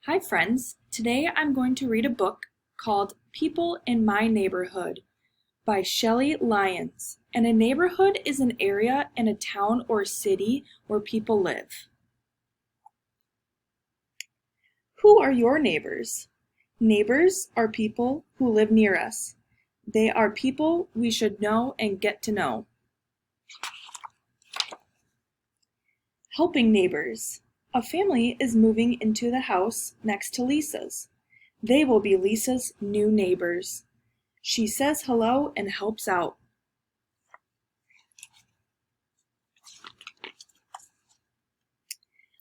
Hi friends, today I'm going to read a book called People in My Neighborhood by Shelley Lyons. And a neighborhood is an area in a town or city where people live. Who are your neighbors? Neighbors are people who live near us. They are people we should know and get to know. Helping neighbors. A family is moving into the house next to Lisa's. They will be Lisa's new neighbors. She says hello and helps out.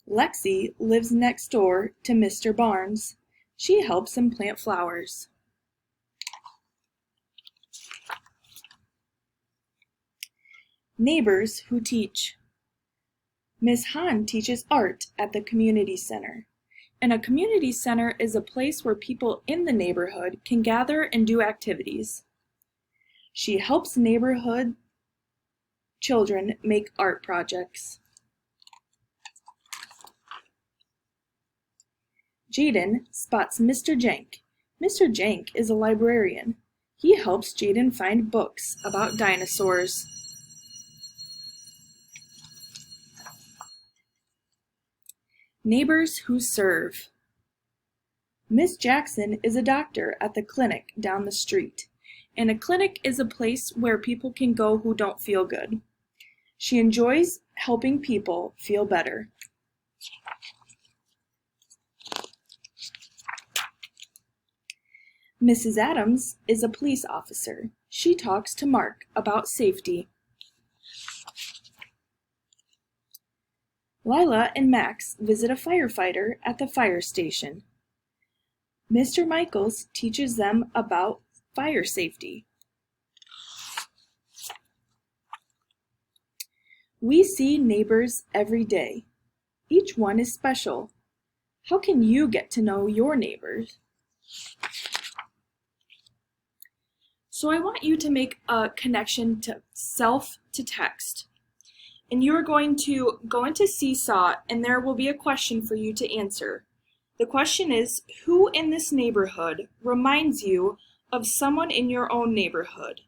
Lexi lives next door to Mr. Barnes. She helps him plant flowers. Neighbors who teach. Miss Hahn teaches art at the community center. And a community center is a place where people in the neighborhood can gather and do activities. She helps neighborhood children make art projects. Jaden spots Mr. Jank. Mr. Jank is a librarian. He helps Jaden find books about dinosaurs. Neighbors who serve. Miss Jackson is a doctor at the clinic down the street, and a clinic is a place where people can go who don't feel good. She enjoys helping people feel better. Mrs. Adams is a police officer. She talks to Mark about safety. Lila and Max visit a firefighter at the fire station. Mr. Michaels teaches them about fire safety. We see neighbors every day. Each one is special. How can you get to know your neighbors? So I want you to make a connection to self to text. And you're going to go into Seesaw, and there will be a question for you to answer. The question is, who in this neighborhood reminds you of someone in your own neighborhood?